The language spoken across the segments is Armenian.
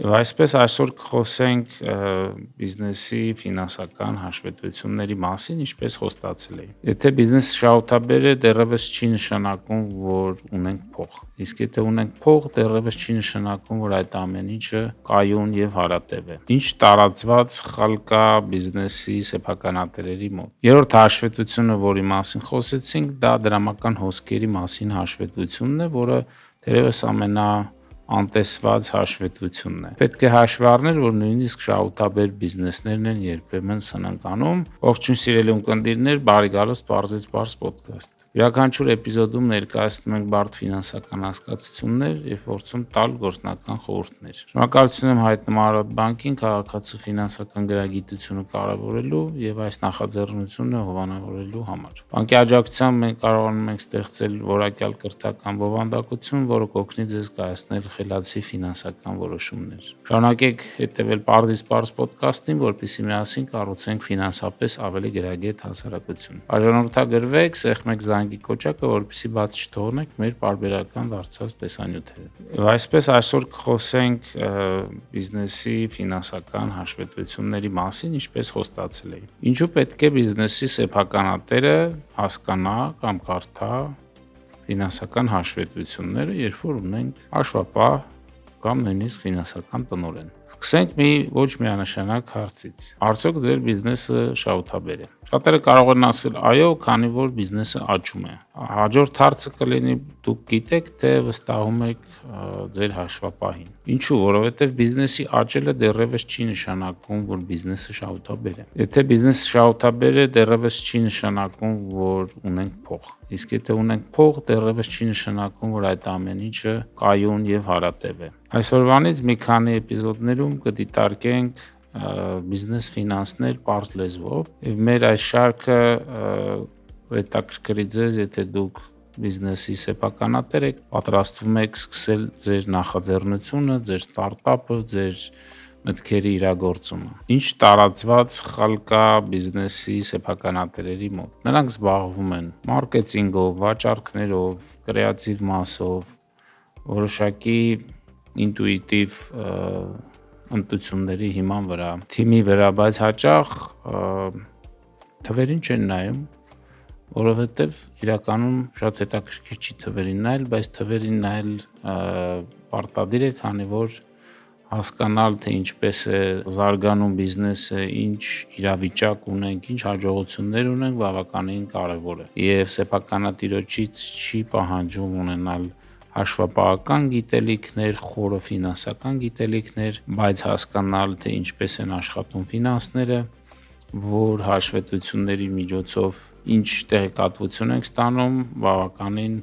Այսպես այսօր կխոսենք բիզնեսի ֆինանսական հաշվետվությունների մասին, ինչպես խոստացել էի։ Եթե բիզնեսը շահութաբեր է, դեռևս չի նշանակում, որ ունենք փող։ Իսկ եթե ունենք փող, դեռևս չի նշանակում, որ այդ ամեն ինչը կայուն եւ հարատև է։ Ինչ տարածված սխալ կա բիզնեսի սեփականատերերի մոտ։ Երրորդ հաշվետվությունը, որի մասին խոսեցինք, դա դրամական հոսքերի մասին հաշվետվությունն է, որը դեռևս անտեսված հաշվետվությունն է։ Պետք է հաշվի առնել, որ նույնիսկ շահութաբեր բիզնեսներն են երբեմն սնանկանում։ Ողջույն սիրելի ունկնդիրներ, բարի գալուստ Պարզից Պարզ podcast։ Յուրաքանչյուր էպիզոդում ներկայացնում ենք բարդ ֆինանսական հասկացություններ եւ փորձում տալ գործնական խորհուրդներ։ Շնորհակալություն եմ հայտնում Արարատ բանկին քաղաքացու ֆինանսական գրագիտությունը կարևորելու եւ այս նախաձեռնությունը հովանավորելու համար։ Բանկի աջակցությամբ մենք կարողանում ենք ստեղծել որակյալ կրթական բովանդակություն, որը կօգնի ձեզ կայացնել խելացի ֆինանսական որոշումներ։ Շարունակեք հետևել Պարզից Պարզ podcast-ին, որպեսզի միասին կառուցենք ֆինանսապես ավելի գրագետ հասարակություն։ Բաժանորդագրվեք, սեղմեք զանգի կոճակը, որպեսզի բաց չթողնեք մեր պարբերական դարձած տեսանյութերը։ Այսպես այսօր կխոսենք բիզնեսի ֆինանսական հաշվետվությունների մասին, ինչպես խոստացել էի։ Ինչու պետք է բիզնեսի սեփականատերը հասկանա կամ կարդա ֆինանսական հաշվետվությունները, երբ որ ունենք հաշվապահ կամ նույնիսկ ֆինանսական տնօրեն։ Սկսենք մի ոչ միանշանակ հարցից։ Արդյոք ձեր բիզնեսը շահութաբեր է։ Շատերը կարող են ասել այո, քանի որ բիզնեսը աճում է։ Հաջորդ հարցը կլինի դուք գիտեք, թե վստահում եք ձեր հաշվապահին։ Ինչու՞, որովհետև բիզնեսի աճելը դեռևս չի նշանակում, որ բիզնեսը շահութաբեր է։ Եթե բիզնեսը շահութաբեր է, դեռևս չի նշանակում, որ ունենք փող։ Իսկ եթե ունենք փող, դեռևս չի նշանակում, որ այդ ամեն ինչը կայուն եւ հարատև է։ Այսօրվանից մի քանի էպիզոդներում կդիտարկենք բիզնես ֆինանսներ պարզ լեզվով եւ մեր այս շարքը հետաքրքրի ձեզ, եթե դուք բիզնեսի սեփականատեր եք, պատրաստվում եք սկսել ձեր նախաձեռնությունը, ձեր ստարտափը, ձեր մտքերի իրագործումը։ Ինչ տարածված սխալ կա բիզնեսի սեփականատերերի մոտ։ Նրանք զբաղվում են մարքեթինգով, վաճառքներով, կրեատիվ մասով, որոշակի ինտուիտիվ ընտրությունների հիման վրա, թիմի վրա, բայց հաճախ թվերին չեն նայում, որովհետև իրականում շատ հետաքրքիր չի թվերին նայել, բայց թվերին նայել պարտադիր է, քանի որ հասկանալ, թե ինչպես է զարգանում բիզնեսը, ինչ իրավիճակ ունենք, ինչ հաջողություններ ունենք, բավականին կարևոր է։ Եվ սեփականատիրոջից չի պահանջում ունենալ հաշվապահական գիտելիքներ, խորը ֆինանսական գիտելիքներ, բայց հասկանալ, թե ինչպես են աշխատում ֆինանսները, որ հաշվետվությունների միջոցով ինչ տեղեկատվություն ենք ստանում, բավականին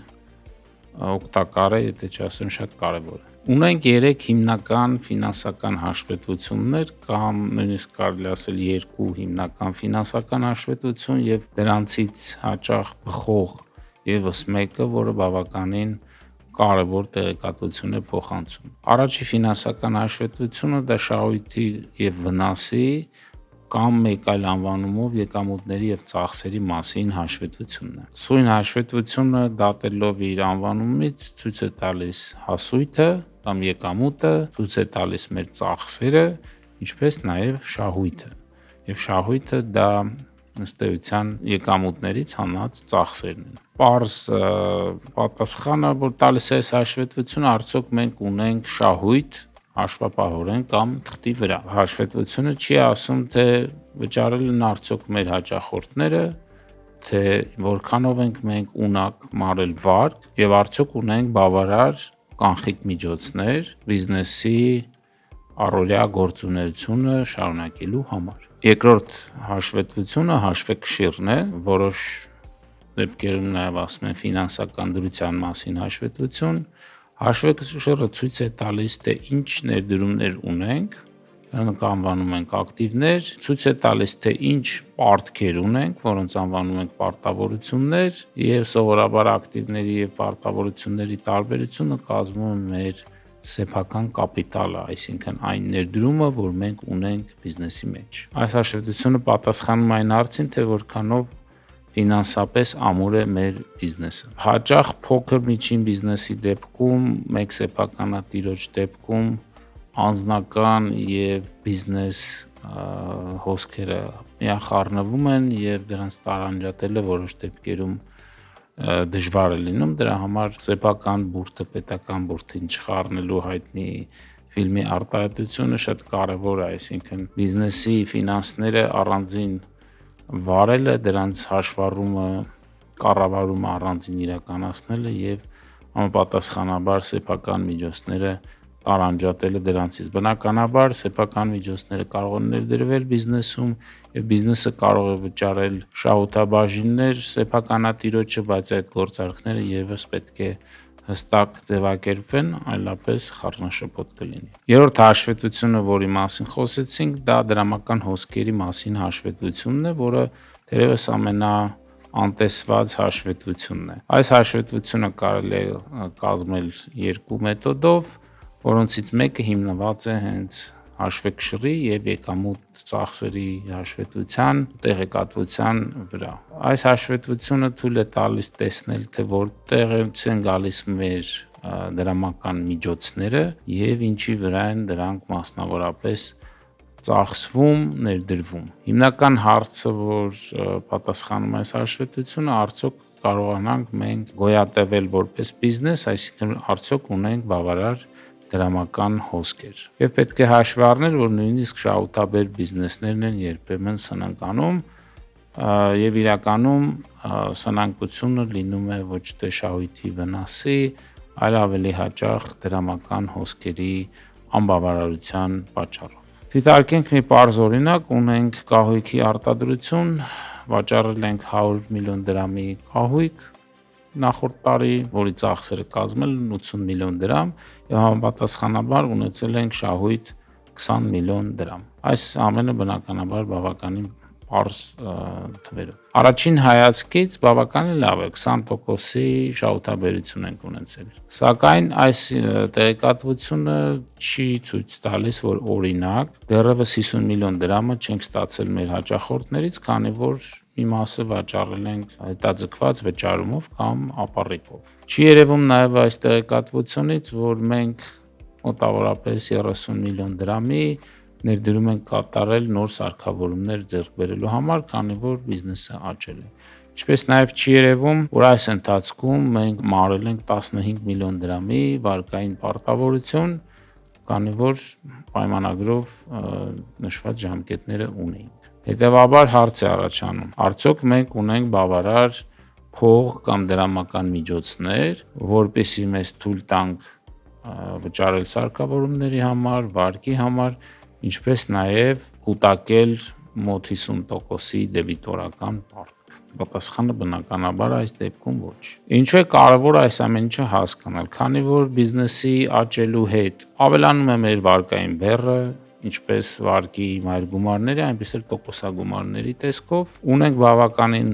օգտակար է, եթե չասեմ շատ կարևոր է։ Ունենք 3 հիմնական ֆինանսական հաշվետվություններ կամ նույնիսկ կարելի ասել 2 հիմնական ֆինանսական հաշվետվություն եւ դրանցից հաճախ բխող եւս մեկը, որը բավականին կարևոր տեղեկատվություն է փոխանցում։ Առաջի ֆինանսական հաշվետվությունը դա շահույթի եւ վնասի կամ մեկ այլ անվանումով եկամուտների եւ ծախսերի մասին հաշվետվությունն է։ Սույն հաշվետվությունը դատելով իր անվանումից ցույց է տալիս հասույթը կամ եկամուտը, ցույց է տալիս մեր ծախսերը, ինչպես նաեւ շահույթը։ Եվ շահույթը դա ըստ էության եկամուտներից հանած ծախսերն են։ Պարզ պատասխանը, որ տալիս է այս հաշվետվությունը, արդյոք մենք ունենք շահույթ հաշվապահորեն կամ թղթի վրա։ Հաշվետվությունը չի ասում, թե վճարել են արդյոք մեր հաճախորդները, թե որքանով ենք մենք ունակ մարել վարկ եւ արդյոք ունենք բավարար կանխիկ միջոցներ բիզնեսի առօրյա գործունեությունը շարունակելու համար։ Երկրորդ հաշվետվությունը հաշվեկշիռն է, որոշ դեպքերում նաև ասում են ֆինանսական դրության մասին հաշվետվություն։ Հաշվեկշիռը ցույց է տալիս, թե ինչ ներդրումներ ունենք, դրանք անվանում ենք ակտիվներ, ցույց է տալիս, թե ինչ պարտքեր ունենք, որոնց անվանում ենք պարտավորություններ, եւ սովորաբար ակտիվների եւ պարտավորությունների տարբերությունը կազմում է մեր սեփական կապիտալը, այսինքն այն ներդրումը, որ մենք ունենք բիզնեսի մեջ։ Այս հաշվետվությունը պատասխանում այն հարցին, թե որքանով ֆինանսապես ամուր է մեր բիզնեսը։ Հաճախ փոքր միջին բիզնեսի դեպքում, մեկ սեփականատիրոջ դեպքում անձնական եւ բիզնես հոսքերը միախառնվում են եւ դրանց տարանջատելը որոշ դեպքերում դժվար է լինում, դրա համար սեփական բուրդը պետական բուրդին չխառնելու հայտնի ֆիլմի արտահայտությունը շատ կարևոր է, այսինքն բիզնեսի ֆինանսները առանձին վարելը, դրանց հաշվառումը, կառավարումը առանձին իրականացնելը եւ համապատասխանաբար սեփական միջոցները տարանջատելը դրանցից։ Բնականաբար սեփական միջոցները կարող են ներդրվել բիզնեսում եւ բիզնեսը կարող է վճարել շահութաբաժիններ սեփականատիրոջը, բայց այդ գործարքները եւս պետք է հստակ ձևակերպվեն, այլապես խառնաշփոթ կլինի։ Երրորդ հաշվետվությունը, որի մասին խոսեցինք, դա դրամական հոսքերի մասին հաշվետվությունն է, որը թերևս ամենաանտեսված հաշվետվությունն է։ Այս հաշվետվությունը կարելի է կազմել երկու մեթոդով, որոնցից մեկը հիմնված է հենց հաշվեկշռի եւ եկամուտ ծախսերի հաշվետվության տեղեկատվության վրա։ Այս հաշվետվությունը թույլ է տալիս տեսնել, թե որտեղից են գալիս մեր դրամական միջոցները եւ ինչի վրա են դրանք մասնավորապես ծախսվում, ներդրվում։ Հիմնական հարցը, որ պատասխանում է այս հաշվետվությունը, արդյոք կարողանանք մենք գոյատևել որպես բիզնես, այսինքն արդյոք ունենք բավարար դրամական հոսքեր։ Եվ պետք է հաշվի առնել, որ նույնիսկ շահութաբեր բիզնեսներն են երբեմն սնանկանում եւ իրականում սնանկությունը լինում է ոչ թե շահույթի վնասի, այլ ավելի հաճախ դրամական հոսքերի անբավարարության պատճառով։ Դիտարկենք մի պարզ օրինակ, ունենք կահույքի արտադրություն, վաճառել ենք 100 միլիոն դրամի կահույք նախորդ տարի, որի ծախսերը կազմել են 80 միլիոն դրամ եւ համապատասխանաբար ունեցել ենք շահույթ 20 միլիոն դրամ։ Այս ամենը բնականաբար բավականին պարզ թվերով։ Առաջին հայացքից բավականին լավ է, 20%-ի շահութաբերություն ենք ունեցել։ Սակայն այս տեղեկատվությունը չի ցույց տալիս, որ օրինակ դեռևս 50 միլիոն դրամը չենք ստացել մեր հաճախորդներից, քանի որ մի մասը վաճառել ենք հետաձգված վճարումով կամ ապառիկով։ Չի երևում նաև այս տեղեկատվությունից, որ մենք մոտավորապես 30 միլիոն դրամի ներդրում ենք կատարել նոր սարքավորումներ ձեռք բերելու համար, քանի որ բիզնեսը աճել է։ Ինչպես նաև չի երևում, որ այս ընթացքում մենք մարել ենք 15 միլիոն դրամի վարկային պարտավորություն, քանի որ պայմանագրով նշված ժամկետները ունեինք։ Հետևաբար հարց է առաջանում. արդյոք մենք ունենք բավարար փող կամ դրամական միջոցներ, որպեսզի մեզ թույլ տանք վճարել սարքավորումների համար, վարկի համար, ինչպես նաև կուտակել մոտ 50%-ի դեբիտորական պարտք։ Պատասխանը բնականաբար այս դեպքում ոչ։ Ինչու է կարևոր այս ամեն ինչը հասկանալ, քանի որ բիզնեսի աճելու հետ ավելանում է մեր վարկային բեռը, ինչպես վարկի մայր գումարների, այնպես էլ տոկոսագումարների տեսքով, ունենք բավականին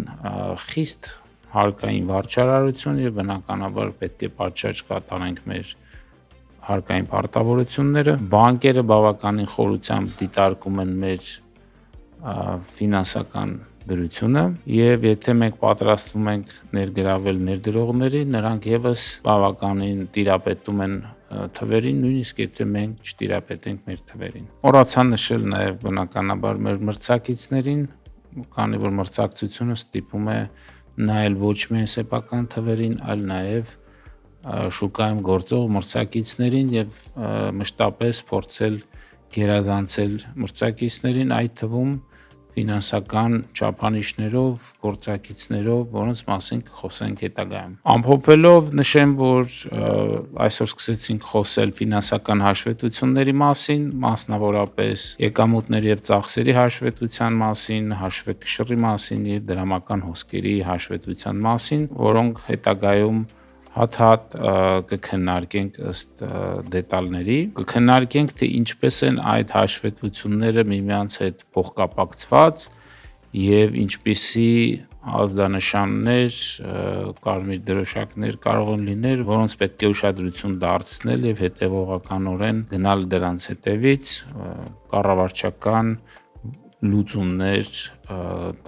խիստ հարկային վարչարարություն եւ բնականաբար պետք է պատշաճ կատարենք մեր հարկային պարտավորությունները։ Բանկերը բավականին խորությամբ դիտարկում են մեր ֆինանսական դրությունը եւ եթե մենք պատրաստվում ենք ներգրավել ներդրողների, նրանք եւս բավականին տիրապետում են թվերին, նույնիսկ եթե մենք չտիրապետենք մեր թվերին։ Մոռացա նշել նաեւ բնականաբար մեր մրցակիցներին, քանի որ մրցակցությունը ստիպում է նայել ոչ միայն սեփական թվերին, այլ նաեւ շուկայում գործող մրցակիցներին եւ մշտապես փորձել գերազանցել մրցակիցներին, այդ թվում ֆինանսական չափանիշներով, գործակիցներով, որոնց մասին կխոսենք հետագայում։ Ամփոփելով նշեմ, որ այսօր սկսեցինք խոսել ֆինանսական հաշվետվությունների մասին, մասնավորապես եկամուտների եւ ծախսերի հաշվետվության մասին, հաշվեկշռի մասին եւ դրամական հոսքերի հաշվետվության մասին, որոնք հետագայում հատ-հատ կքննարկենք ըստ դետալների, կքննարկենք, թե ինչպես են այդ հաշվետվությունները միմյանց հետ փոխկապակցված եւ ինչպիսի ազդանշաններ, կարմիր դրոշակներ կարող են լինել, որոնց պետք է ուշադրություն դարձնել եւ հետեւողականորեն գնալ դրանց հետևից, կառավարչական լուծումներ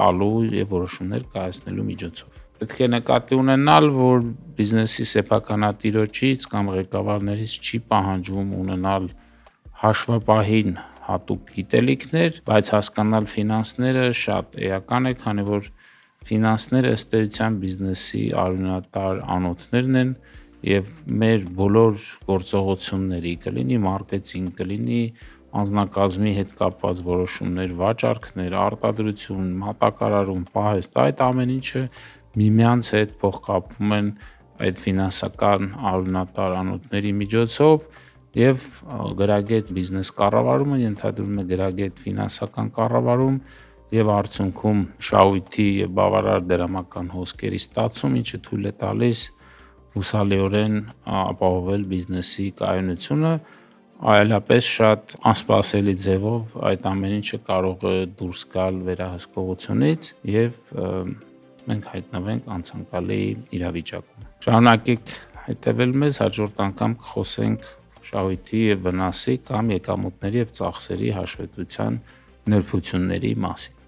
տալու եւ որոշումներ կայացնելու միջոցով։ Պետք է նկատի ունենալ, որ բիզնեսի սեփականատիրոջից կամ ղեկավարներից չի պահանջվում ունենալ հաշվապահին հատուկ գիտելիքներ, բայց հասկանալ ֆինանսները շատ էական է, քանի որ ֆինանսները ըստ էության բիզնեսի արյունատար անոթներն են եւ մեր բոլոր գործողությունների, կլինի մարքեթինգ, կլինի անձնակազմի հետ կապված որոշումներ, վաճառքներ, արտադրություն, մատակարարում, պահեստ, այդ ամեն ինչը միմյանց հետ փոխկապվում են այդ ֆինանսական արյունատար անոթների միջոցով եւ գրագետ բիզնես կառավարումը ենթադրում է գրագետ ֆինանսական կառավարում եւ արդյունքում շահույթի եւ բավարար դրամական հոսքերի ստացում, ինչը թույլ է տալիս հուսալիորեն ապահովել բիզնեսի կայունությունը, այլապես շատ անսպասելի ձևով այդ ամեն ինչը կարող է դուրս գալ վերահսկողությունից եւ մենք հայտնվենք անցանկալի իրավիճակում։ Շարունակեք հետևել մեզ, հաջորդ անգամ կխոսենք շահույթի եւ վնասի կամ եկամուտների եւ ծախսերի հաշվետվության նրբությունների մասին։